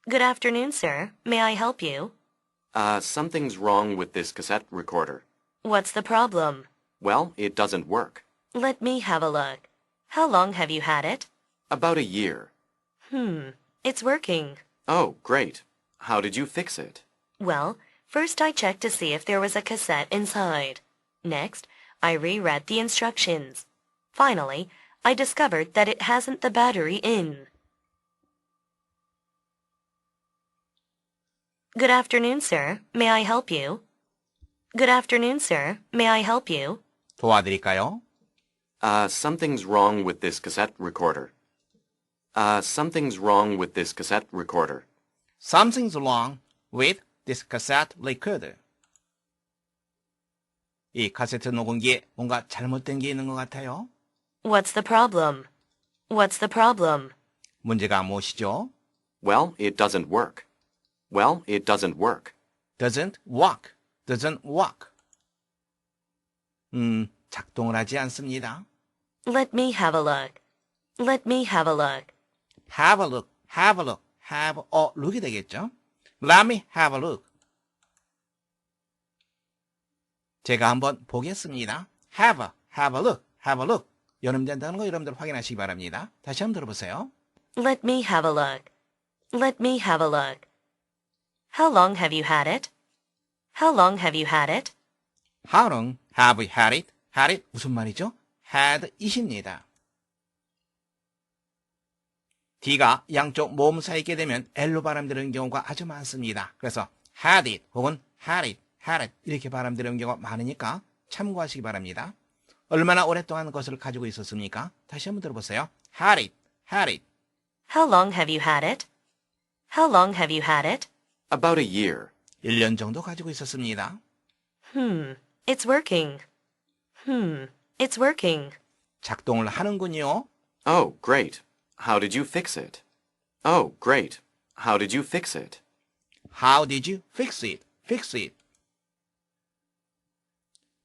Good afternoon, sir. May I help you? Something's wrong with this cassette recorder. What's the problem? Well, it doesn't work. Let me have a look. How long have you had it? About a year. It's working. Oh, great. How did you fix it? Well, first I checked to see if there was a cassette inside. Next, I reread the instructions. Finally, I discovered that it hasn't the battery in. Good afternoon, sir. May I help you? Good afternoon, sir. May I help you? 도와드릴까요? Something's wrong with this cassette recorder. Something's wrong with this cassette recorder. Something's wrong with this cassette recorder. 이 카세트 녹음기에 뭔가 잘못된 게 있는 것 같아요. What's the problem? What's the problem? 문제가 무엇이죠? Well, it doesn't work. Well, it doesn't work. Doesn't work. Doesn't work. 작동을 하지 않습니다. Let me have a look. Let me have a look. Have a look. Have a look. Have a look이 되겠죠? Let me have a look. 제가 한번 보겠습니다. Have a look. Have a look. 연음된다는 거 여러분들 확인하시기 바랍니다. 다시 한번 들어보세요. Let me have a look. Let me have a look. How long have you had it? How long have you had it? How long have you had it? Had it 무슨 말이죠? had it입니다. D가 양쪽 모음사에 있게 되면 L로 발음되는 경우가 아주 많습니다. 그래서 had it 혹은 had it 이렇게 발음되는 경우가 많으니까 참고하시기 바랍니다. 얼마나 오랫동안 그것을 가지고 있었습니까? 다시 한번 들어보세요. had it. How long have you had it? How long have you had it? About a year. 1년 정도 가지고 있었습니다. It's working. It's working. 작동을 하는군요. Oh, great. How did you fix it? Oh, great. How did you fix it? How did you fix it? Fix it.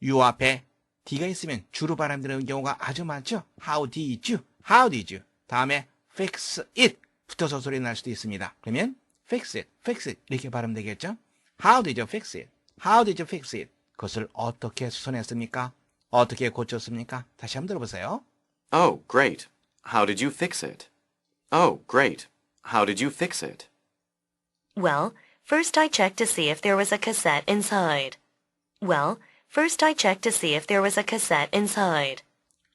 you 앞에 D가 있으면 주로 발음되는 경우가 아주 많죠. How did you? How did you? 다음에 fix it 붙어서 소리 날 수도 있습니다. 그러면 fix it 이렇게 발음되겠죠. How did you fix it? How did you fix it? 그것을 어떻게 수선했습니까? 어떻게 고쳤습니까? 다시 한번 들어보세요. Oh, great. How did you fix it? Oh, great. How did you fix it? Well, first I checked to see if there was a cassette inside. Well, first I checked to see if there was a cassette inside.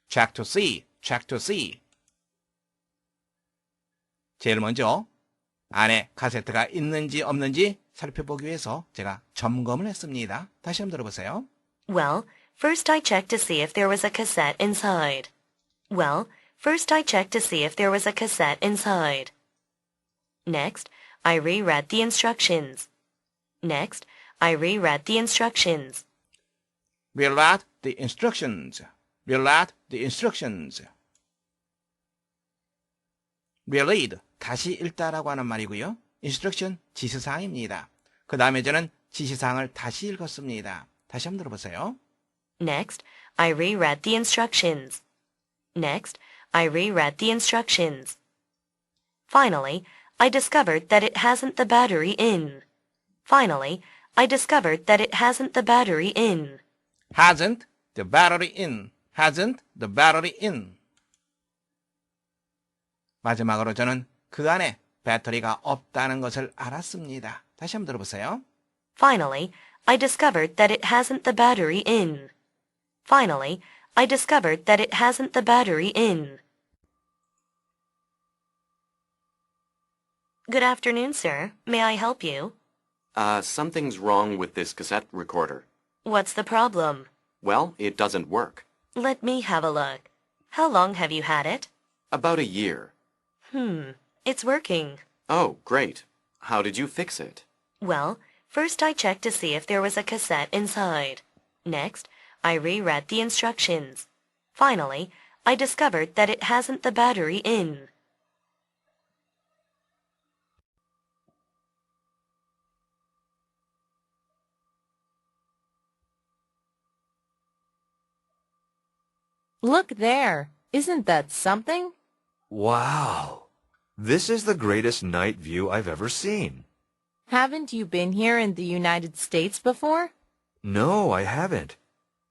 Check to see. 제일 먼저 안에 카세트가 있는지 없는지 살펴보기 위해서 제가 점검을 했습니다. 다시 한번 들어보세요. Well, first I checked to see if there was a cassette inside. Well, first I checked to see if there was a cassette inside. Next, I reread the instructions. Next, I reread the instructions. Reread the instructions. Reread the instructions. Reread, 다시 읽다라고 하는 말이고요. Instruction, 지시사항입니다. 그 다음에 저는 지시사항을 다시 읽었습니다. 다시 한번 들어보세요. Next, I reread the instructions. Next, I reread the instructions. Finally, I discovered that it hasn't the battery in. Finally, I discovered that it hasn't the battery in. Hasn't the battery in. Hasn't the battery in. 마지막으로 저는 그 안에 배터리가 없다는 것을 알았습니다. 다시 한번 들어보세요. Finally, I discovered that it hasn't the battery in. Finally, I discovered that it hasn't the battery in. Good afternoon, sir. May I help you? Something's wrong with this cassette recorder. What's the problem? Well, it doesn't work. Let me have a look. How long have you had it? About a year. It's working. Oh, great. How did you fix it? Well, first I checked to see if there was a cassette inside. Next, I reread the instructions. Finally, I discovered that it hasn't the battery in. Look there. Isn't that something? Wow. This is the greatest night view I've ever seen. Haven't you been here in the United States before? No, I haven't.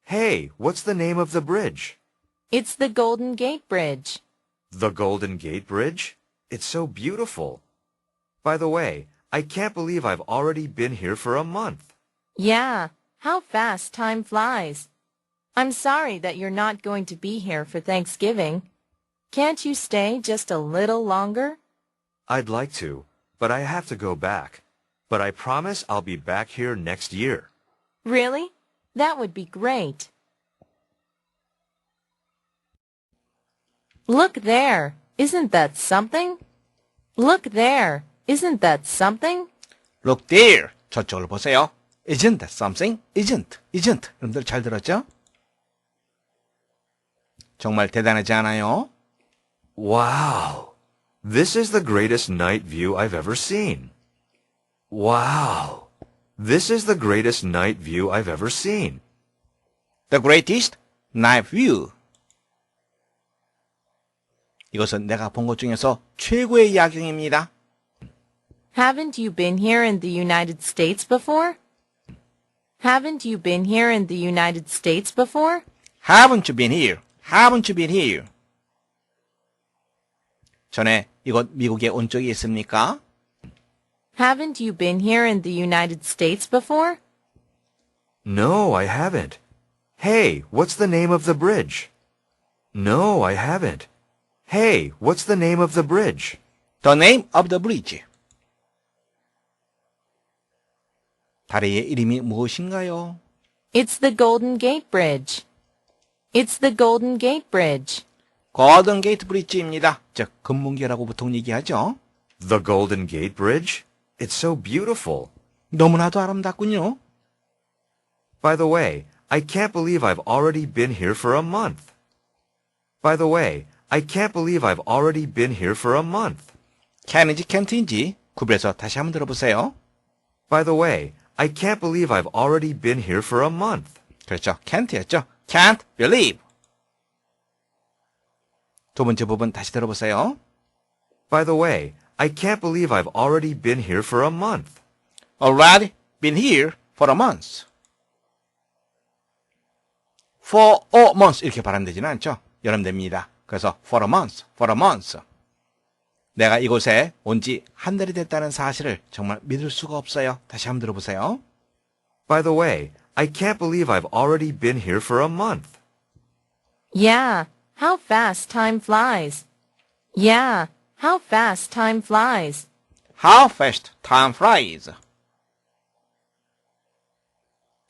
Hey, what's the name of the bridge? It's the Golden Gate Bridge. The Golden Gate Bridge? It's so beautiful. By the way, I can't believe I've already been here for a month. Yeah, how fast time flies. I'm sorry that you're not going to be here for Thanksgiving. Can't you stay just a little longer? I'd like to, but I have to go back. But I promise I'll be back here next year. Really? That would be great. Look there. Isn't that something? Look there. Isn't that something? Look there. 저쪽을 보세요. Isn't that something? Isn't. 여러분들 잘 들었죠? 정말 대단하지 않아요? Wow. This is the greatest night view I've ever seen. Wow. This is the greatest night view I've ever seen. The greatest night view. 이것은 내가 본 것 중에서 최고의 야경입니다. Haven't you been here in the United States before? Haven't you been here in the United States before? Haven't you been here? Haven't you been here? 전에 이곳 미국에 온 적이 있습니까? Haven't you been here in the United States before? No, I haven't. Hey, what's the name of the bridge? No, I haven't. Hey, what's the name of the bridge? The name of the bridge. 다리의 이름이 무엇인가요? It's the Golden Gate Bridge. It's the Golden Gate Bridge. 골든 게이트 브릿지입니다. 즉, 금문계라고 보통 얘기하죠. The Golden Gate Bridge? It's so beautiful. 너무나도 아름답군요. By the way, I can't believe I've already been here for a month. By the way, I can't believe I've already been here for a month. can인지 can't인지 구별해서 다시 한번 들어보세요. By the way, I can't believe I've already been here for a month. 그렇죠. can't였죠. can't believe. 두 번째 부분 다시 들어보세요. By the way, I can't believe I've already been here for a month. Already been here for a month. For a month 이렇게 발음되지는 않죠. 여름됩니다. 그래서 for a month, for a month. 내가 이곳에 온 지 한 달이 됐다는 사실을 정말 믿을 수가 없어요. 다시 한번 들어보세요. By the way, I can't believe I've already been here for a month. Yeah, how fast time flies. Yeah, how fast time flies. How fast time flies.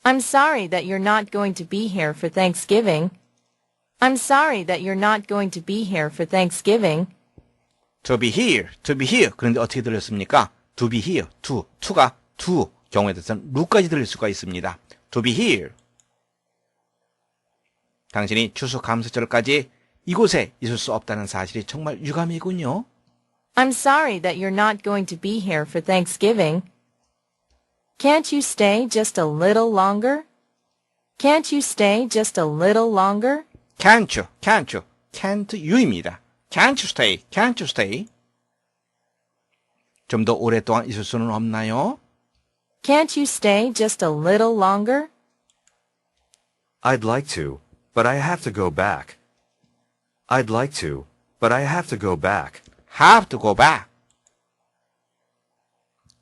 I'm sorry that you're not going to be here for Thanksgiving. I'm sorry that you're not going to be here for Thanksgiving. To be here, to be here. 그런데 어떻게 들렸습니까? To be here, to가 to 경우에 대해서는 루까지 들릴 수가 있습니다. To be here. 당신이 추수감사절까지 이곳에 있을 수 없다는 사실이 정말 유감이군요. I'm sorry that you're not going to be here for Thanksgiving. Can't you stay just a little longer? Can't you stay just a little longer? Can't you입니다. Can't you stay? 좀 더 오랫동안 있을 수는 없나요? Can't you stay just a little longer? I'd like to, but I have to go back. I'd like to, but I have to go back. Have to go back.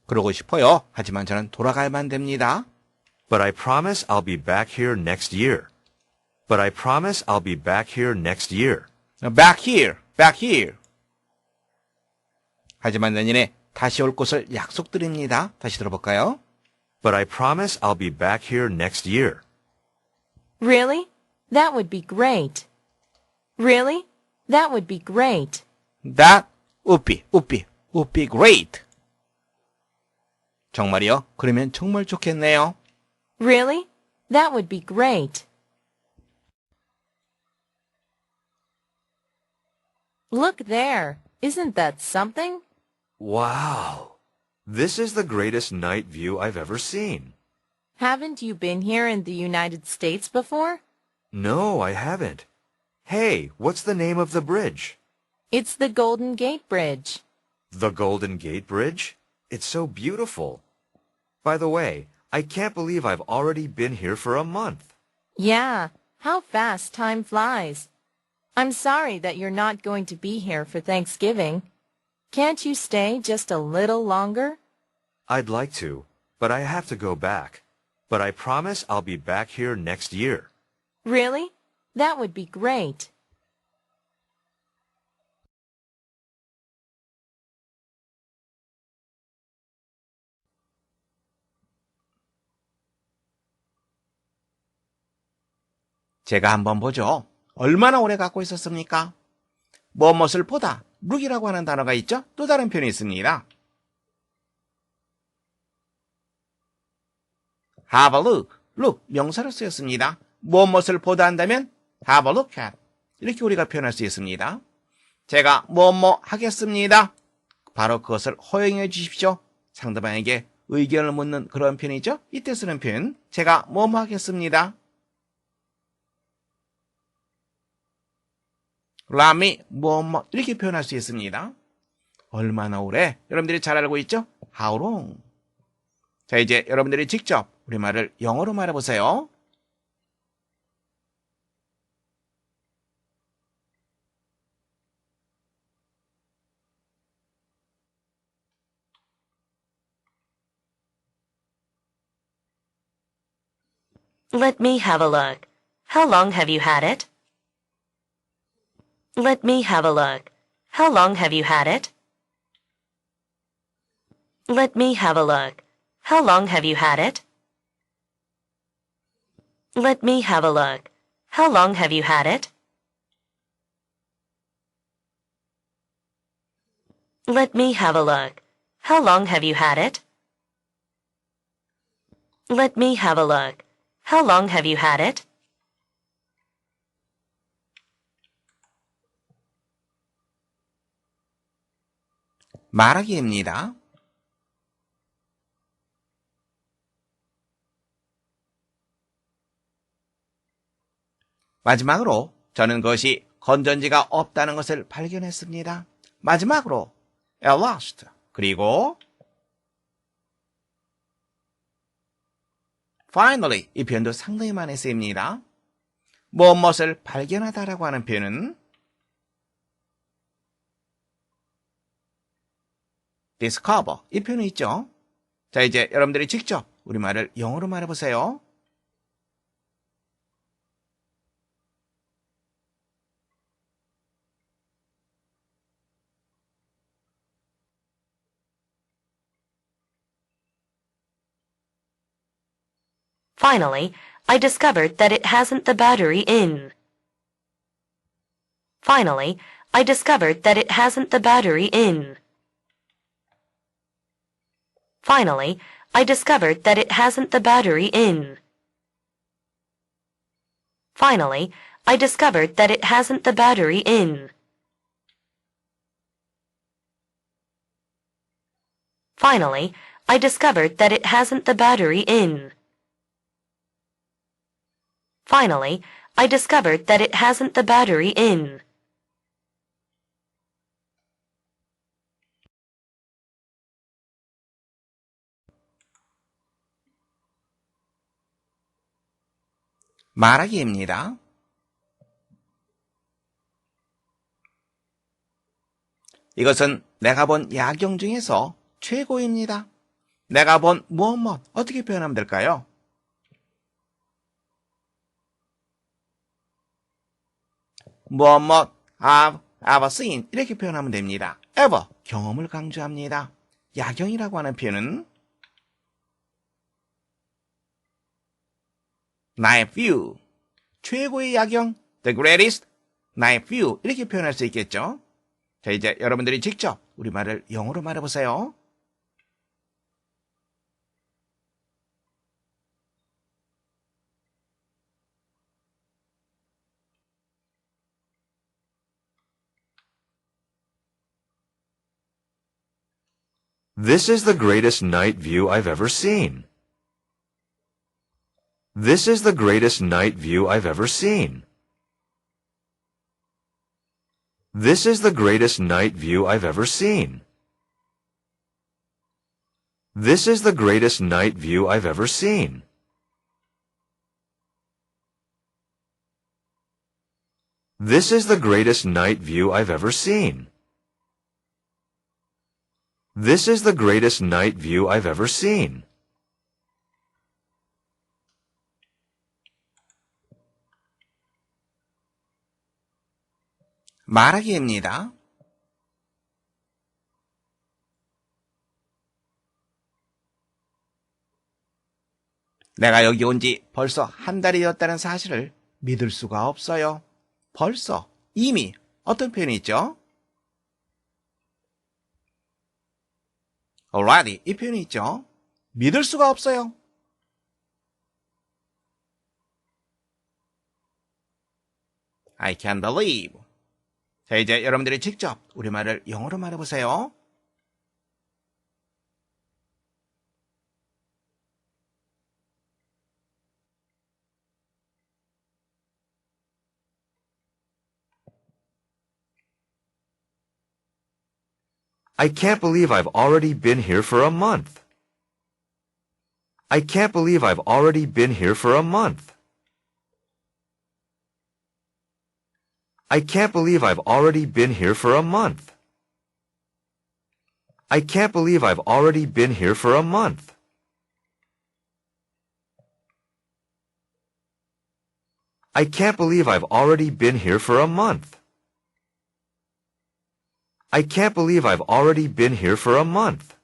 그러고 싶어요. 하지만 저는 돌아가야만 됩니다. But I promise I'll be back here next year. But I promise I'll be back here next year. Back here. 하지만 내년에 다시 올 것을 약속드립니다. 다시 들어볼까요? But I promise I'll be back here next year. Really? That would be great. Really? That would be great. That would be great. 정말이요? 그러면 정말 좋겠네요. Really? That would be great. Look there. Isn't that something? Wow. This is the greatest night view I've ever seen. Haven't you been here in the United States before? No, I haven't. Hey, what's the name of the bridge? It's the Golden Gate Bridge. The Golden Gate Bridge? It's so beautiful. By the way, I can't believe I've already been here for a month. Yeah, how fast time flies. I'm sorry that you're not going to be here for Thanksgiving. Can't you stay just a little longer? I'd like to, but I have to go back. But I promise I'll be back here next year. Really? That would be great. 제가 한번 보죠. 얼마나 오래 갖고 있었습니까? 무엇을 보다, look이라고 하는 단어가 있죠? 또 다른 표현이 있습니다. have a look, look 명사로 쓰였습니다. 무엇을 보다 한다면 have a look at 이렇게 우리가 표현할 수 있습니다. 제가 뭐뭐 하겠습니다. 바로 그것을 허용해 주십시오. 상대방에게 의견을 묻는 그런 표현이죠. 이때 쓰는 표현 제가 뭐뭐 하겠습니다. 라미 뭐뭐 이렇게 표현할 수 있습니다. 얼마나 오래? 여러분들이 잘 알고 있죠? How long? 자, 이제 여러분들이 직접 우리말을 영어로 말해보세요. Let me have a look. How long have you had it? Let me have a look. How long have you had it? Let me have a look. How long have you had it? Let me have a look. How long have you had it? Let me have a look. How long have you had it? Let me have a look. How long have you had it? 말하기입니다. 마지막으로 저는 그것이 건전지가 없다는 것을 발견했습니다. 마지막으로 at last 그리고 finally 이 표현도 상당히 많이 쓰입니다. 무엇을 발견하다라고 하는 표현은 discover 이 표현이 있죠. 자, 이제 여러분들이 직접 우리말을 영어로 말해보세요. Finally, I discovered that it hasn't the battery in. Finally, I discovered that it hasn't the battery in. Finally, I discovered that it hasn't the battery in. Finally, I discovered that it hasn't the battery in. Finally, I discovered that it hasn't the battery in. Finally, I discovered that it hasn't the battery in. 말하기입니다. 이것은 내가 본 야경 중에서 최고입니다. 내가 본 무엇 어떻게 표현하면 될까요? 무엇 have ever seen 이렇게 표현하면 됩니다. ever 경험을 강조합니다. 야경이라고 하는 표현은 night view 최고의 야경 the greatest night view 이렇게 표현할 수 있겠죠. 자, 이제 여러분들이 직접 우리말을 영어로 말해보세요. This is the greatest night view I've ever seen. This is the greatest night view I've ever seen. This is the greatest night view I've ever seen. This is the greatest night view I've ever seen. This is the greatest night view I've ever seen. This is the greatest night view I've ever seen. 말하기입니다. 내가 여기 온 지 벌써 한 달이 되었다는 사실을 믿을 수가 없어요. 벌써, 이미 어떤 표현이 있죠? already 이 표현이 있죠? 믿을 수가 없어요. I can't believe. 자, 이제 여러분들이 직접 우리말을 영어로 말해보세요. I can't believe I've already been here for a month. I can't believe I've already been here for a month. I can't believe I've already been here for a month. I can't believe I've already been here for a month. I can't believe I've already been here for a month. I can't believe I've already been here for a month.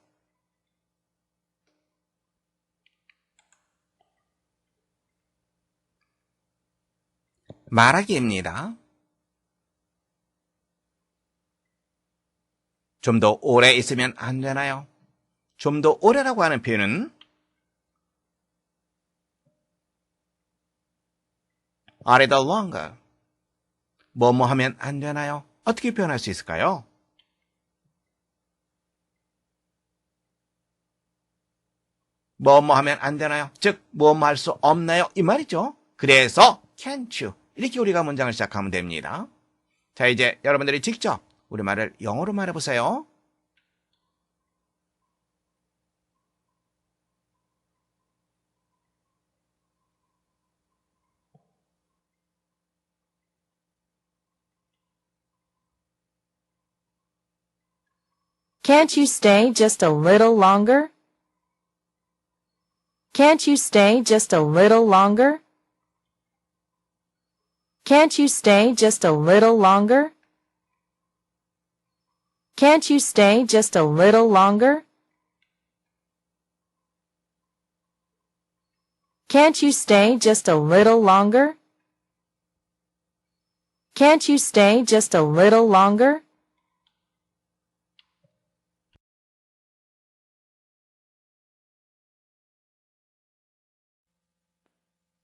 말하기입니다. 좀 더 오래 있으면 안 되나요? 좀 더 오래라고 하는 표현은 a little longer. 뭐뭐 하면 안 되나요? 어떻게 표현할 수 있을까요? 뭐뭐 하면 안 되나요? 즉, 뭐뭐 할 수 없나요? 이 말이죠. 그래서 can't you 이렇게 우리가 문장을 시작하면 됩니다. 자, 이제 여러분들이 직접 우리말을 영어로 말해보세요. Can't you stay just a little longer? Can't you stay just a little longer? Can't you stay just a little longer? Can't you stay just a little longer? Can't you stay just a little longer? Can't you stay just a little longer?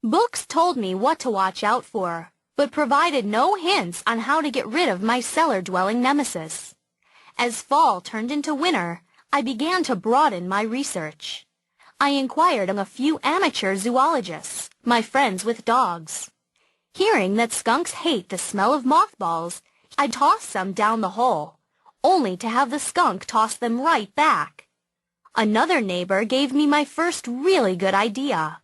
Books told me what to watch out for, but provided no hints on how to get rid of my cellar-dwelling nemesis. As fall turned into winter, I began to broaden my research. I inquired of a few amateur zoologists, my friends with dogs. Hearing that skunks hate the smell of mothballs, I tossed some down the hole, only to have the skunk toss them right back. Another neighbor gave me my first really good idea.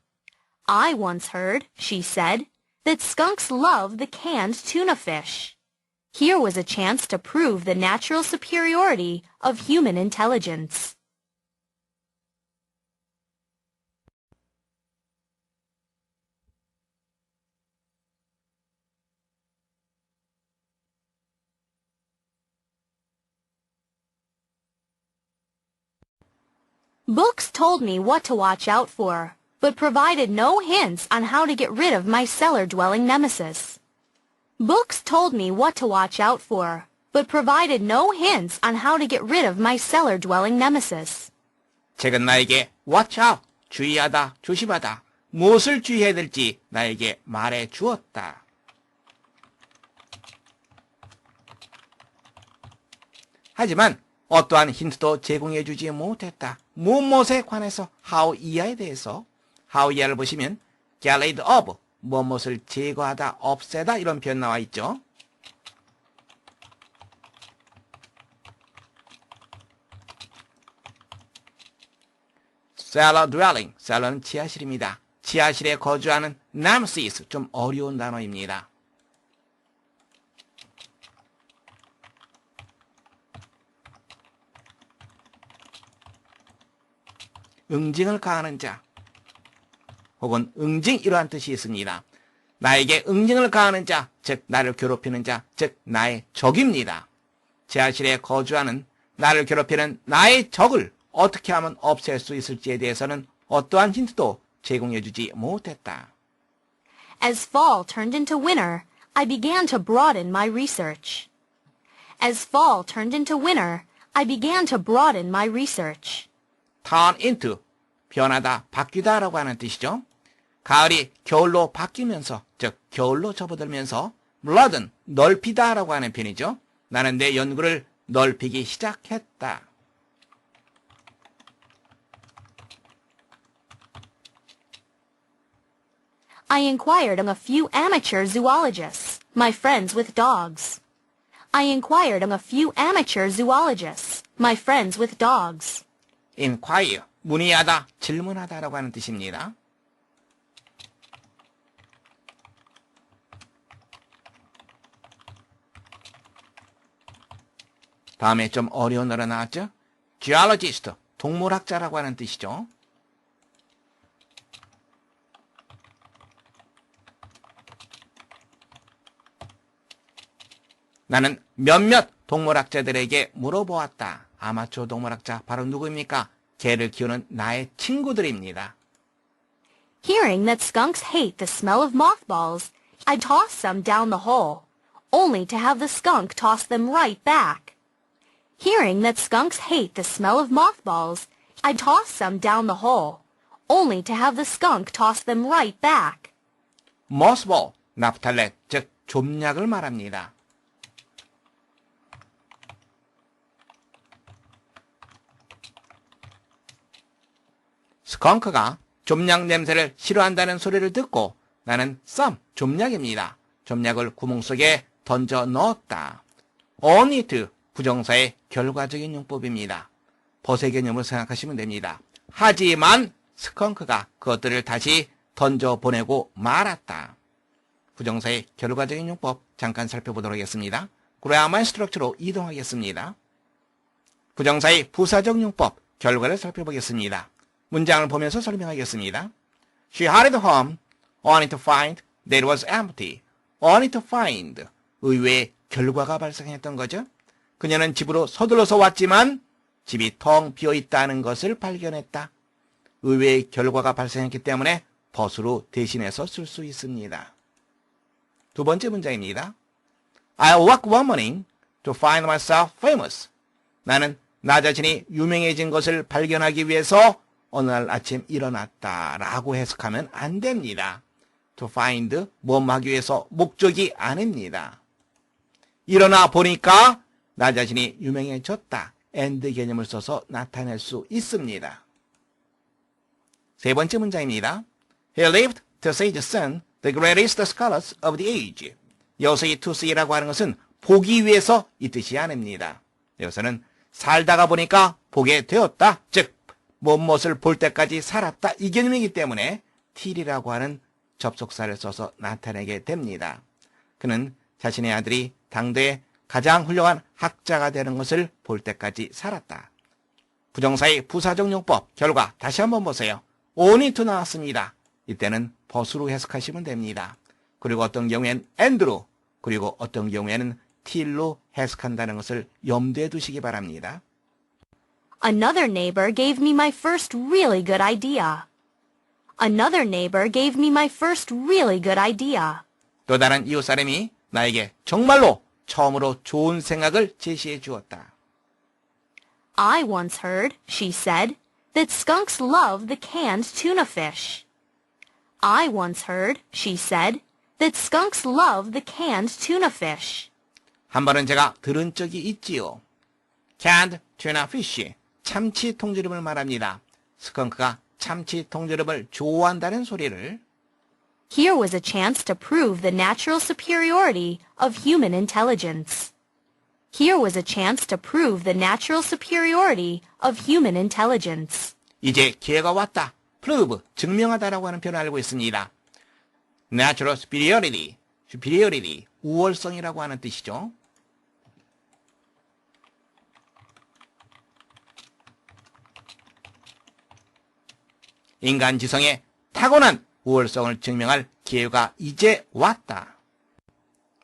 I once heard, she said, that skunks love the canned tuna fish. Here was a chance to prove the natural superiority of human intelligence. Books told me what to watch out for, but provided no hints on how to get rid of my cellar-dwelling nemesis. Books told me what to watch out for, but provided no hints on how to get rid of my cellar-dwelling nemesis. 책은 나에게 watch out, 주의하다, 조심하다, 무엇을 주의해야 될지 나에게 말해 주었다. 하지만 어떠한 힌트도 제공해 주지 못했다. 무엇에 관해서 how 이하에 대해서 how 이하를 보시면 get rid of 무엇을 제거하다, 없애다 이런 표현 나와 있죠. cellar dwelling, cellar는 지하실입니다. 지하실에 거주하는 nemesis, 좀 어려운 단어입니다. 응징을 가하는 자, 혹은 응징 이러한 뜻이 있습니다. 나에게 응징을 가하는 자, 즉 나를 괴롭히는 자, 즉 나의 적입니다. 지하실에 거주하는 나를 괴롭히는 나의 적을 어떻게 하면 없앨 수 있을지에 대해서는 어떠한 힌트도 제공해주지 못했다. As fall turned into winter, I began to broaden my research. As fall turned into winter, I began to broaden my research. turn into, 변하다, 바뀌다 라고 하는 뜻이죠. 가을이 겨울로 바뀌면서, 즉 겨울로 접어들면서 broaden, 넓히다 라고 하는 표현이죠. 나는 내 연구를 넓히기 시작했다. I inquired of a few amateur zoologists, my friends with dogs. I inquired of a few amateur zoologists, my friends with dogs. inquire, 문의하다, 질문하다라고 하는 뜻입니다. 다음에 좀 어려운 단어 나왔죠? geologist, 동물학자라고 하는 뜻이죠. 나는 몇몇 동물학자들에게 물어보았다. 아마추어 동물학자 바로 누구입니까? 개를 키우는 나의 친구들입니다. Hearing that skunks hate the smell of mothballs, I tossed some down the hole, only to have the skunk toss them right back. Hearing that skunks hate the smell of mothballs, I tossed some down the hole, only to have the skunk toss them right back. mothball, 나프탈렌, 즉 좀약을 말합니다. 스컹크가 좀약 냄새를 싫어한다는 소리를 듣고 나는 좀약입니다. 좀약을 구멍 속에 던져 넣었다. on it, 부정사의 결과적인 용법입니다. 벗의 개념을 생각하시면 됩니다. 하지만 스컹크가 그것들을 다시 던져보내고 말았다. 부정사의 결과적인 용법 잠깐 살펴보도록 하겠습니다. 그래야만 스트럭처로 이동하겠습니다. 부정사의 부사적 용법 결과를 살펴보겠습니다. 문장을 보면서 설명하겠습니다. She hurried home, only to find that it was empty. only to find, 의외의 결과가 발생했던 거죠. 그녀는 집으로 서둘러서 왔지만 집이 텅 비어있다는 것을 발견했다. 의외의 결과가 발생했기 때문에 벗으로 대신해서 쓸 수 있습니다. 두 번째 문장입니다. I woke one morning to find myself famous. 나는 나 자신이 유명해진 것을 발견하기 위해서 어느 날 아침 일어났다 라고 해석하면 안 됩니다. To find, 뭐 하기 위해서 목적이 아닙니다. 일어나 보니까 나 자신이 유명해졌다. and 개념을 써서 나타낼 수 있습니다. 세 번째 문장입니다. He lived to see the sun, the greatest scholars of the age. 여기서 이 to see라고 하는 것은 보기 위해서 이 뜻이 아닙니다. 여기서는 살다가 보니까 보게 되었다. 즉 무엇을 볼 때까지 살았다. 이 개념이기 때문에 till이라고 하는 접속사를 써서 나타내게 됩니다. 그는 자신의 아들이 당대의 가장 훌륭한 학자가 되는 것을 볼 때까지 살았다. 부정사의 부사적 용법 결과 다시 한번 보세요. only to 나왔습니다. 이때는 벗으로 해석하시면 됩니다. 그리고 어떤 경우에는 and로 그리고 어떤 경우에는 till로 해석한다는 것을 염두에 두시기 바랍니다. Another neighbor gave me my first really good idea. Another neighbor gave me my first really good idea. 또 다른 이웃 사람이 나에게 정말로 처음으로 좋은 생각을 제시해 주었다. I once heard, she said, that skunks love the canned tuna fish. I once heard, she said, that skunks love the canned tuna fish. 한 번은 제가 들은 적이 있지요. canned tuna fish, 참치 통조림을 말합니다. 스컹크가 참치 통조림을 좋아한다는 소리를 Here was a chance to prove the natural superiority of human intelligence. Here was a chance to prove the natural superiority of human intelligence. 이제 기회가 왔다. prove, 증명하다라고 하는 표현을 알고 있습니다. natural superiority, 우월성이라고 하는 뜻이죠. 인간 지성의 타고난 우월성을 증명할 기회가 이제 왔다.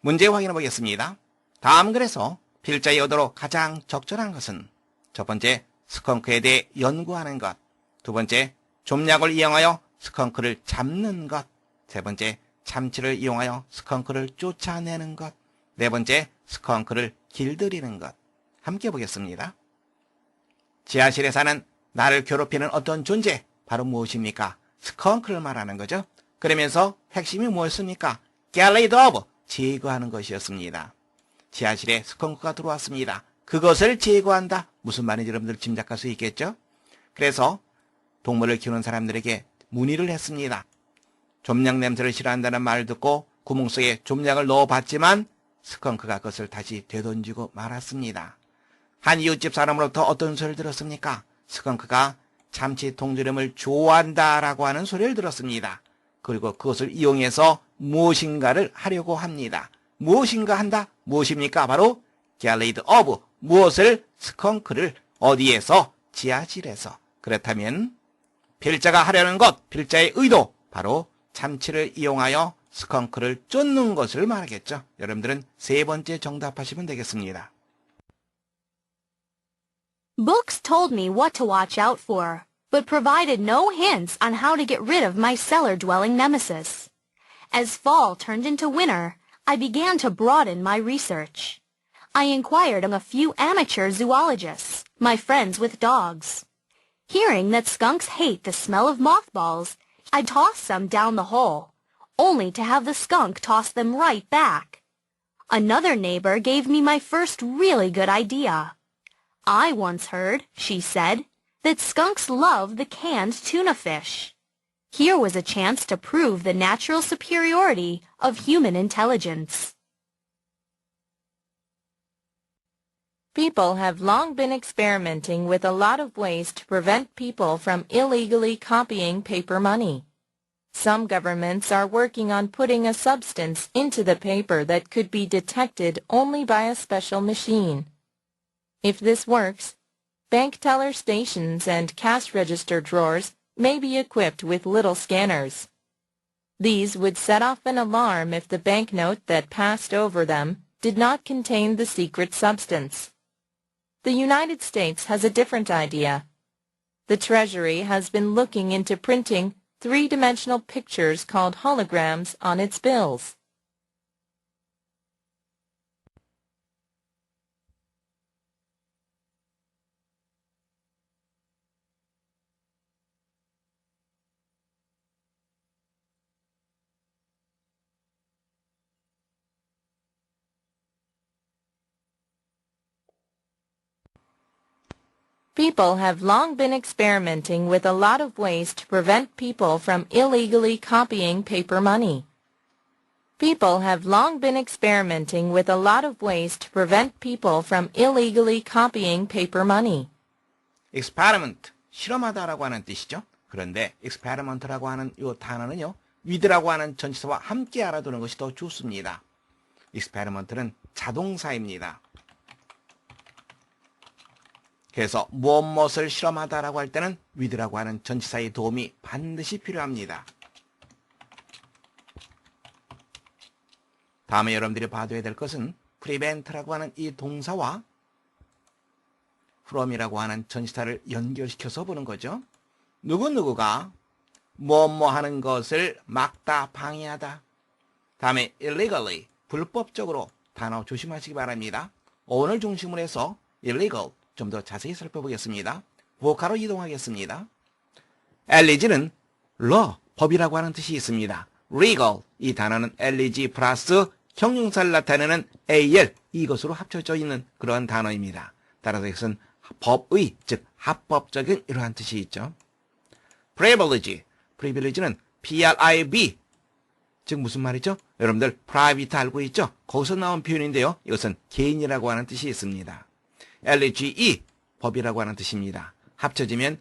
문제 확인해 보겠습니다. 다음 글에서 필자의 의도로 가장 적절한 것은 첫 번째, 스컹크에 대해 연구하는 것. 두 번째, 좀약을 이용하여 스컹크를 잡는 것. 세 번째, 참치를 이용하여 스컹크를 쫓아내는 것. 네 번째, 스컹크를 길들이는 것. 함께 보겠습니다. 지하실에 사는 나를 괴롭히는 어떤 존재, 바로 무엇입니까? 스컹크를 말하는 거죠. 그러면서 핵심이 무엇입니까? get rid of, 제거하는 것이었습니다. 지하실에 스컹크가 들어왔습니다. 그것을 제거한다. 무슨 말인지 여러분들 짐작할 수 있겠죠? 그래서 동물을 키우는 사람들에게 문의를 했습니다. 좀약 냄새를 싫어한다는 말을 듣고 구멍 속에 좀약을 넣어봤지만 스컹크가 그것을 다시 되던지고 말았습니다. 한 이웃집 사람으로부터 어떤 소리를 들었습니까? 스컹크가 참치 통조림을 좋아한다라고 하는 소리를 들었습니다. 그리고 그것을 이용해서 무엇인가를 하려고 합니다. 무엇인가 한다? 무엇입니까? 바로 get rid of, 무엇을? 스컹크를. 어디에서? 지하실에서. 그렇다면 필자가 하려는 것, 필자의 의도, 바로 참치를 이용하여 스컹크를 쫓는 것을 말하겠죠. 여러분들은 세 번째 정답하시면 되겠습니다. Books told me what to watch out for, but provided no hints on how to get rid of my cellar-dwelling nemesis. As fall turned into winter, I began to broaden my research. I inquired of a few amateur zoologists, my friends with dogs. Hearing that skunks hate the smell of mothballs, I tossed some down the hole, only to have the skunk toss them right back. Another neighbor gave me my first really good idea. I once heard, she said, that skunks love the canned tuna fish. Here was a chance to prove the natural superiority of human intelligence. People have long been experimenting with a lot of ways to prevent people from illegally copying paper money. Some governments are working on putting a substance into the paper that could be detected only by a special machine. If this works, bank teller stations and cash register drawers may be equipped with little scanners. These would set off an alarm if the banknote that passed over them did not contain the secret substance. The United States has a different idea. The Treasury has been looking into printing three-dimensional pictures called holograms on its bills. People have long been experimenting with a lot of ways to prevent people from illegally copying paper money. People have long been experimenting with a lot of ways to prevent people from illegally copying paper money. experiment, 실험하다라고 하는 뜻이죠. 그런데 experiment라고 하는 이 단어는요, with라고 하는 전치사와 함께 알아두는 것이 더 좋습니다. experiment는 자동사입니다. 그래서 무엇을 실험하다라고 할 때는 with라고 하는 전치사의 도움이 반드시 필요합니다. 다음에 여러분들이 봐둬야 될 것은 prevent라고 하는 이 동사와 from이라고 하는 전치사를 연결시켜서 보는 거죠. 누구누구가 무엇 하는 것을 막다, 방해하다. 다음에 illegally, 불법적으로 단어 조심하시기 바랍니다. 어원을 중심으로 해서 illegal, 좀 더 자세히 살펴보겠습니다. 보카로 이동하겠습니다. LEG는 law, 법이라고 하는 뜻이 있습니다. legal, 이 단어는 LEG 플러스 형용사를 나타내는 AL, 이것으로 합쳐져 있는 그러한 단어입니다. 따라서 이것은 법의, 즉 합법적인 이러한 뜻이 있죠. privilege는 PRIB, 즉 무슨 말이죠? 여러분들 private 알고 있죠? 거기서 나온 표현인데요. 이것은 개인이라고 하는 뜻이 있습니다. LGE, 법이라고 하는 뜻입니다. 합쳐지면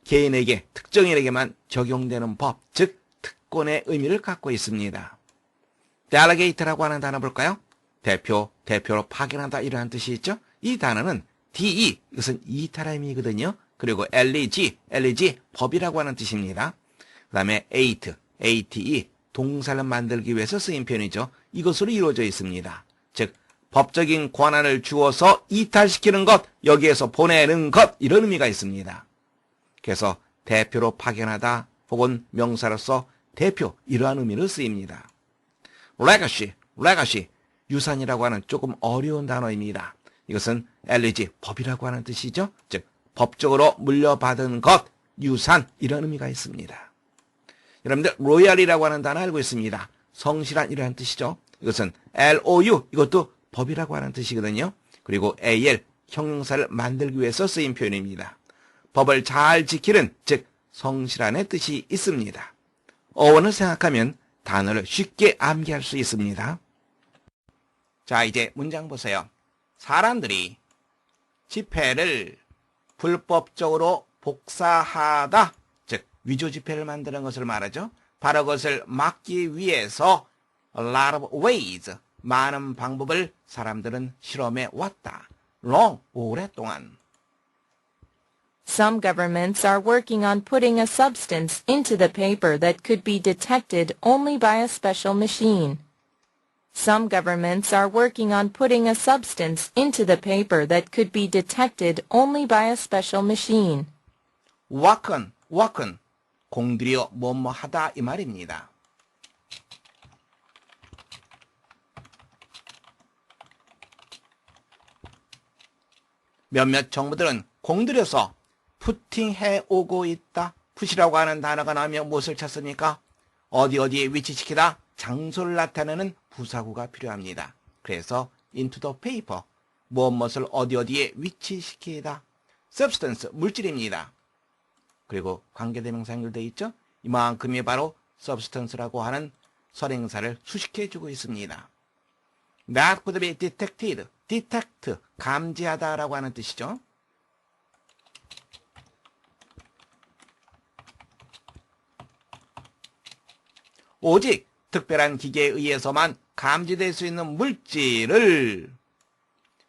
개인에게, 특정인에게만 적용되는 법, 즉 특권의 의미를 갖고 있습니다. delegate라고 하는 단어 볼까요? 대표로 파견한다 이러한 뜻이 있죠? 이 단어는 de, 이것은 이탈함이거든요. 그리고 leg, 법이라고 하는 뜻입니다. 그 다음에 ate, 동사를 만들기 위해서 쓰인 표현이죠. 이것으로 이루어져 있습니다. 즉 법적인 권한을 주어서 이탈시키는 것, 여기에서 보내는 것, 이런 의미가 있습니다. 그래서 대표로 파견하다 혹은 명사로서 대표, 이러한 의미로 쓰입니다. legacy, 유산이라고 하는 조금 어려운 단어입니다. 이것은 leg, 법이라고 하는 뜻이죠. 즉 법적으로 물려받은 것, 유산, 이런 의미가 있습니다. 여러분들 로얄이라고 하는 단어 알고 있습니다. 성실한 이라는 뜻이죠. 이것은 LOU, 이것도 법이라고 하는 뜻이거든요. 그리고 AL, 형용사를 만들기 위해서 쓰인 표현입니다. 법을 잘 지키는, 즉 성실한의 뜻이 있습니다. 어원을 생각하면 단어를 쉽게 암기할 수 있습니다. 자, 이제 문장 보세요. 사람들이 지폐를 불법적으로 복사하다, 즉 위조 지폐를 만드는 것을 말하죠. 바로 그것을 막기 위해서 a lot of ways, 많은 방법을 사람들은 실험해 왔다. long, 오랫동안. Some governments are working on putting a substance into the paper that could be detected only by a special machine. Some governments are working on putting a substance into the paper that could be detected only by a special machine. work은 공들여 뭐뭐 하다 이 말입니다. 몇몇 정부들은 공들여서 푸팅해 오고 있다. 푸시라고 하는 단어가 나오면 무엇을 찾습니까? 어디에 위치시키다, 장소를 나타내는 부사구가 필요합니다. 그래서 into the paper, 무엇을 어디에 위치시키다. substance, 물질입니다. 그리고 관계대명사 연결되어 있죠? 이만큼이 바로 substance라고 하는 선행사를 수식해주고 있습니다. That could be detected, detect, 감지하다라고 하는 뜻이죠. 오직 특별한 기계에 의해서만 감지될 수 있는 물질을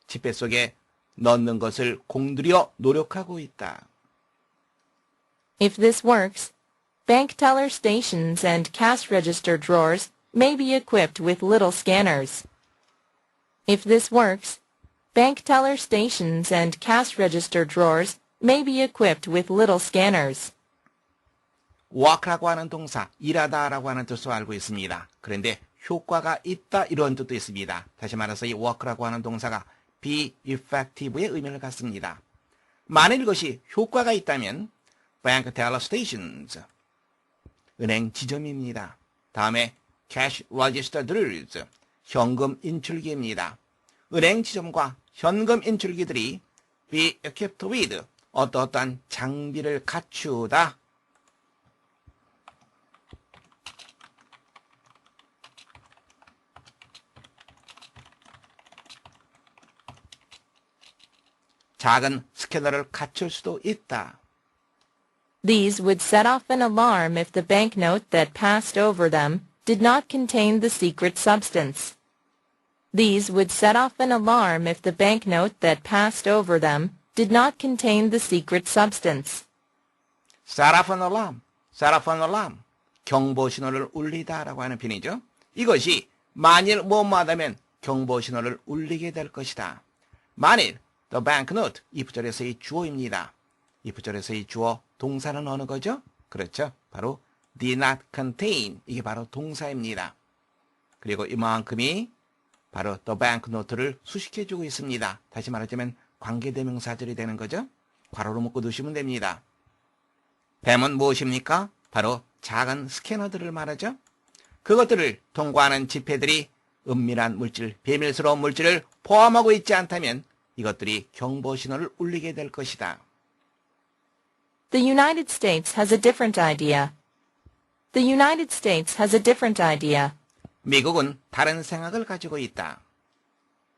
지폐 속에 넣는 것을 공들여 노력하고 있다. If this works, bank teller stations and cash register drawers may be equipped with little scanners. If this works, bank teller stations and cash register drawers may be equipped with little scanners. work라고 하는 동사, 일하다라고 하는 뜻으로 알고 있습니다. 그런데 효과가 있다 이런 뜻도 있습니다. 다시 말해서 이 work라고 하는 동사가 be effective의 의미를 갖습니다. 만일 이것이 효과가 있다면 bank teller stations, 은행 지점입니다. 다음에 cash register drawers, 현금 인출기입니다. 은행 지점과 현금 인출기들이 be equipped with, 어떠한 장비를 갖추다. 작은 스캐너를 갖출 수도 있다. These would set off an alarm if the banknote that passed over them did not contain the secret substance. These would set off an alarm if the banknote that passed over them did not contain the secret substance. set off an alarm, 경보 신호를 울리다라고 하는 표현이죠. 이것이 만일 뭐뭐하다면 경보 신호를 울리게 될 것이다. 만일 the banknote, if절에서의 주어입니다. if절에서의 주어, 동사는 어느 거죠? 그렇죠. 바로 did not contain, 이게 바로 동사입니다. 그리고 이만큼이 바로 the banknote를 수식해주고 있습니다. 다시 말하자면 관계대명사절이 되는 거죠. 괄호로 묶어 두시면 됩니다. 뱀은 무엇입니까? 바로 작은 스캐너들을 말하죠. 그것들을 통과하는 지폐들이 은밀한 물질, 비밀스러운 물질을 포함하고 있지 않다면 이것들이 경보 신호를 울리게 될 것이다. The United States has a different idea. The United States has a different idea. 미국은 다른 생각을 가지고 있다.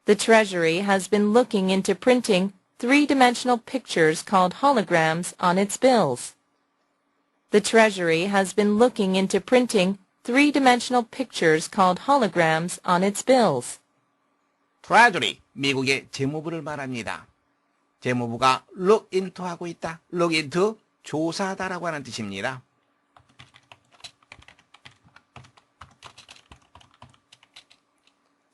The Treasury has been looking into printing three-dimensional pictures called holograms on its bills. The Treasury has been looking into printing three-dimensional pictures called holograms on its bills. Treasury, 미국의 재무부를 말합니다. 재무부가 look into 하고 있다. look into, 조사하다라고 하는 뜻입니다.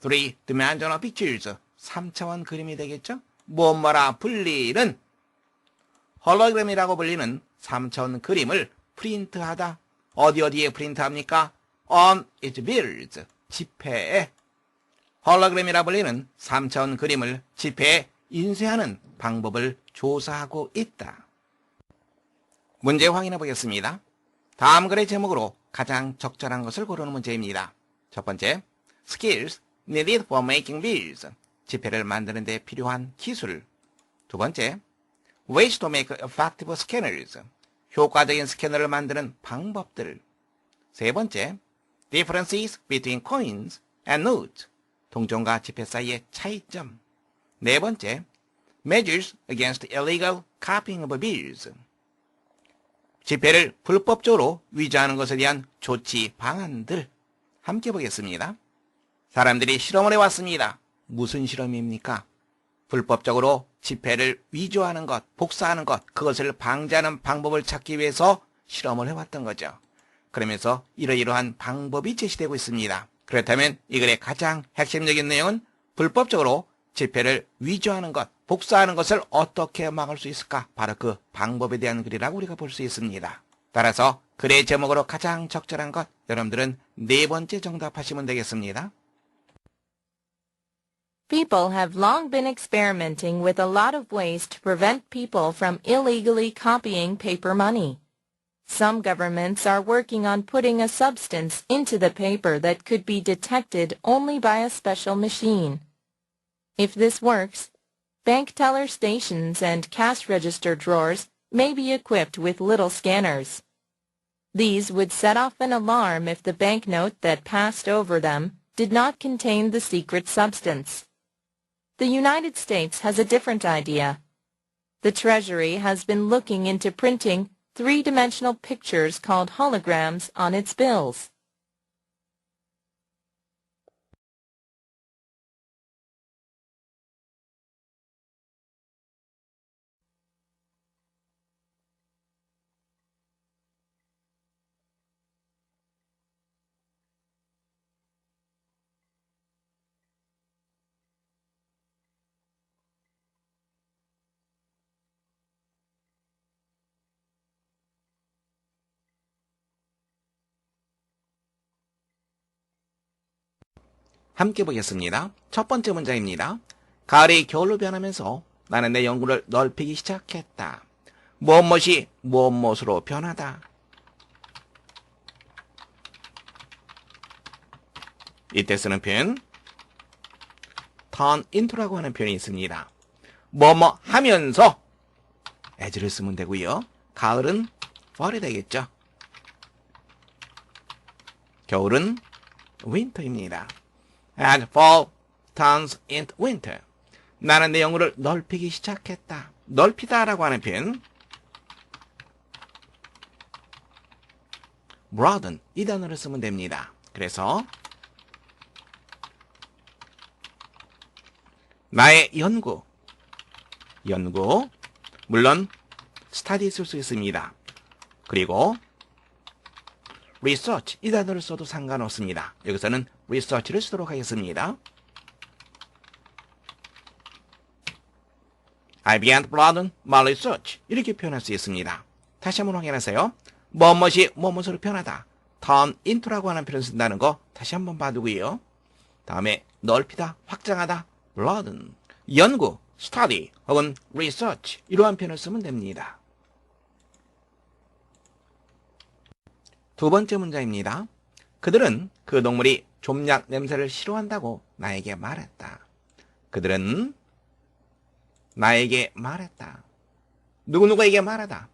3-dimensional pictures, 3차원 그림이 되겠죠? 뭐뭐라 불리는 홀로그램이라고 불리는 3차원 그림을 프린트하다. 어디에 프린트합니까? On its bills, 지폐에. 홀로그램이라 불리는 3차원 그림을 지폐에 인쇄하는 방법을 조사하고 있다. 문제 확인해 보겠습니다. 다음 글의 제목으로 가장 적절한 것을 고르는 문제입니다. 첫 번째, skills needed for making bills, 지폐를 만드는 데 필요한 기술. 두 번째, ways to make effective scanners, 효과적인 스캐너를 만드는 방법들. 세 번째, differences between coins and notes, 동전과 지폐 사이의 차이점. 네 번째, measures against illegal copying of bills, 지폐를 불법적으로 위조하는 것에 대한 조치 방안들. 함께 보겠습니다. 사람들이 실험을 해왔습니다. 무슨 실험입니까? 불법적으로 지폐를 위조하는 것, 복사하는 것, 그것을 방지하는 방법을 찾기 위해서 실험을 해왔던 거죠. 그러면서 이러이러한 방법이 제시되고 있습니다. 그렇다면 이 글의 가장 핵심적인 내용은 불법적으로 지폐를 위조하는 것, 복사하는 것을 어떻게 막을 수 있을까? 바로 그 방법에 대한 글이라고 우리가 볼 수 있습니다. 따라서 글의 제목으로 가장 적절한 것, 여러분들은 네 번째 정답하시면 되겠습니다. People have long been experimenting with a lot of ways to prevent people from illegally copying paper money. Some governments are working on putting a substance into the paper that could be detected only by a special machine. If this works, bank teller stations and cash register drawers may be equipped with little scanners. These would set off an alarm if the banknote that passed over them did not contain the secret substance. The United States has a different idea. The Treasury has been looking into printing three-dimensional pictures called holograms on its bills. 함께 보겠습니다. 첫 번째 문장입니다. 가을이 겨울로 변하면서 나는 내 연구를 넓히기 시작했다. 무엇이 무엇으로 변하다. 이때 쓰는 표현 turn into라고 하는 표현이 있습니다. 뭐뭐 하면서 as를 쓰면 되고요. 가을은 fall이 되겠죠. 겨울은 winter입니다. As fall turns into winter. 나는 내 연구를 넓히기 시작했다. 넓히다라고 하는 표현 broaden 이 단어를 쓰면 됩니다. 그래서 나의 연구 물론 study 쓸 수 있습니다. 그리고 research 이 단어를 써도 상관없습니다. 여기서는 research를 쓰도록 하겠습니다. I began to broaden my research 이렇게 표현할 수 있습니다. 다시 한번 확인하세요. 무엇으로 변하다. turn into라고 하는 표현을 쓴다는 거 다시 한번 봐두고요. 다음에 넓히다, 확장하다, broaden, 연구, study 혹은 research 이러한 표현을 쓰면 됩니다. 두 번째 문장입니다. 그들은 그 동물이 좀약 냄새를 싫어한다고 나에게 말했다. 그들은 나에게 말했다. 누구에게 말하다.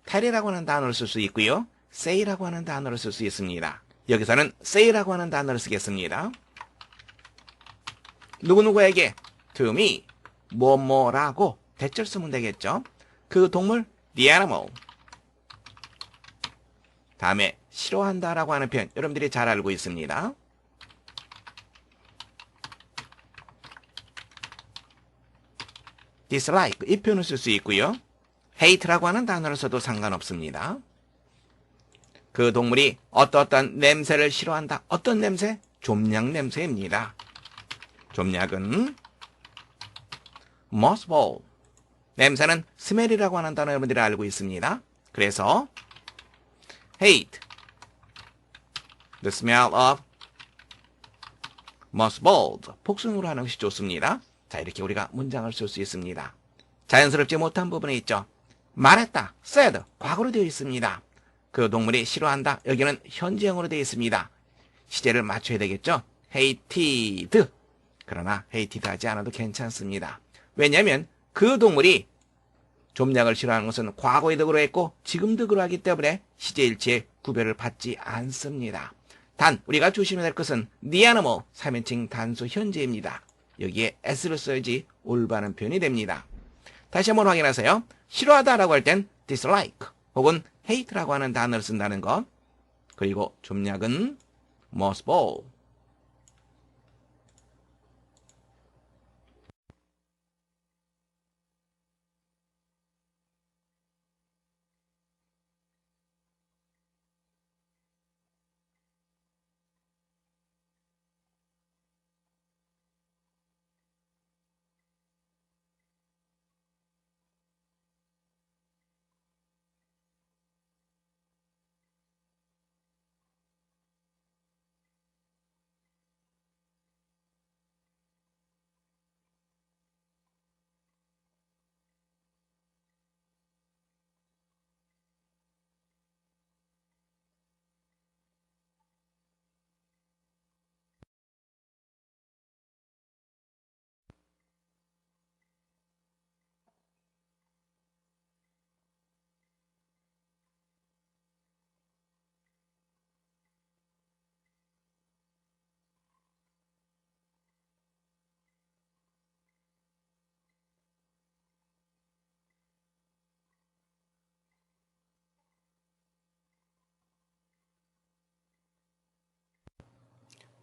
tell이라고 하는 단어를 쓸 수 있고요. say라고 하는 단어를 쓸 수 있습니다. 여기서는 say라고 하는 단어를 쓰겠습니다. 누구에게 to me 뭐라고 대절 쓰면 되겠죠. 그 동물 the animal 다음에 싫어한다라고 하는 표현 여러분들이 잘 알고 있습니다. dislike 이 표현을 쓸 수 있고요. hate라고 하는 단어를 써도 상관없습니다. 그 동물이 어떠한 냄새를 싫어한다. 어떤 냄새? 좀약 냄새입니다. 좀약은 mothball. 냄새는 smell이라고 하는 단어 여러분들이 알고 있습니다. 그래서 hate the smell of mothballs. 복숭으로 하는 것이 좋습니다. 자, 이렇게 우리가 문장을 쓸 수 있습니다. 자연스럽지 못한 부분에 있죠. 말했다, said, 과거로 되어 있습니다. 그 동물이 싫어한다. 여기는 현재형으로 되어 있습니다. 시제를 맞춰야 되겠죠. hated. 그러나 hated 하지 않아도 괜찮습니다. 왜냐하면 그 동물이 좀약을 싫어하는 것은 과거에도 그러했고 지금도 그러하기 때문에 시제일치에 구별을 받지 않습니다. 단 우리가 조심해야 될 것은 the animal 3인칭 단수 현재입니다. 여기에 s를 써야지 올바른 표현이 됩니다. 다시 한번 확인하세요. 싫어하다라고 할 땐 dislike 혹은 hate라고 하는 단어를 쓴다는 것. 그리고 좀약은 mothball.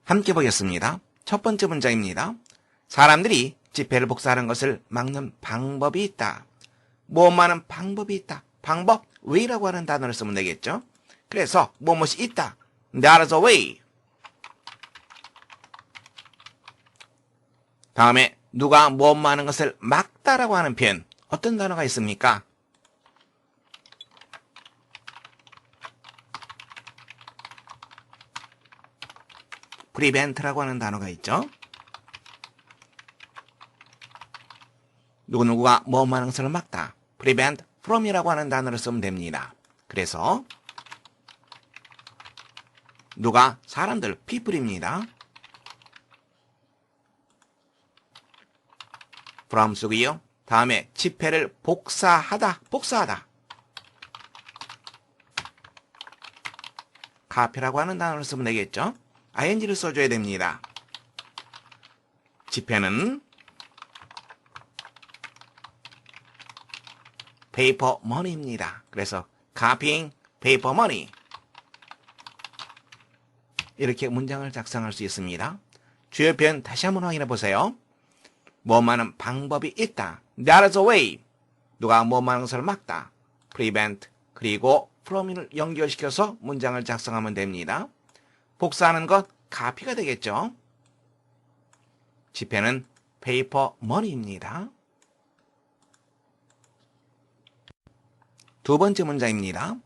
함께 보겠습니다. 첫 번째 문장입니다. 사람들이 지폐를 복사하는 것을 막는 방법이 있다. 무엇만은 방법이 있다. 방법, way라고 하는 단어를 쓰면 되겠죠. 그래서 무엇이 있다. There is a way. 다음에 누가 무엇만한 것을 막다라고 하는 표현. 어떤 단어가 있습니까? prevent라고 하는 단어가 있죠. 누구누구가 뭐만 하는 것을 막다. prevent from이라고 하는 단어를 쓰면 됩니다. 그래서 누가 사람들, people입니다. from 쓰고요. 다음에 지폐를 복사하다, 복사하다. copy라고 하는 단어를 쓰면 되겠죠. ing를 써줘야 됩니다. 지폐는 paper money입니다. 그래서 copying paper money. 이렇게 문장을 작성할 수 있습니다. 주요 표현 다시 한번 확인해 보세요. 뭐만한 방법이 있다. There is a way. 누가 뭐만한 것을 막다. prevent 그리고 from을 연결시켜서 문장을 작성하면 됩니다. 복사하는 것 copy가 되겠죠. 지폐는 paper money입니다. 두 번째 문장입니다.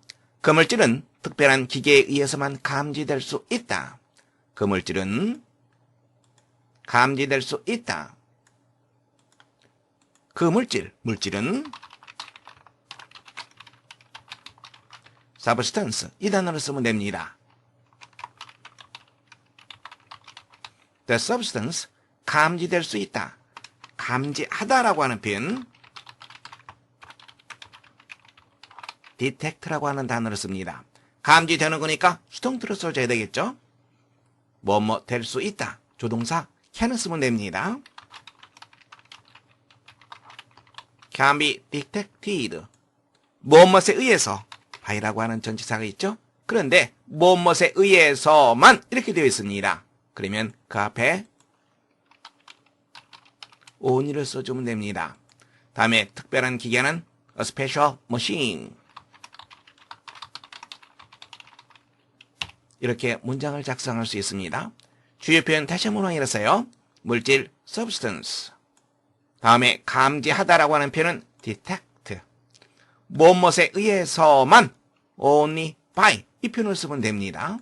그물질은 특별한 기계에 의해서만 감지될 수 있다. 그물질은 감지될 수 있다. 물질은 substance 이 단어를 쓰면 됩니다. The substance 감지될 수 있다. 감지하다라고 하는 표현 detect라고 하는 단어를 씁니다. 감지되는 거니까 수동태로 써줘야 되겠죠. 뭐뭐 될 수 있다. 조동사 can을 쓰면 됩니다. can be detected. 무엇에 의해서 by라고 하는 전치사가 있죠. 그런데 무엇에 의해서만 이렇게 되어 있습니다. 그러면 그 앞에 only를 써주면 됩니다. 다음에 특별한 기계는 a special machine. 이렇게 문장을 작성할 수 있습니다. 주요 표현 다시 한번 확인하세요. 물질 substance. 다음에 감지하다라고 하는 표현은 detect. 무엇에 의해서만 only by 이 표현을 쓰면 됩니다.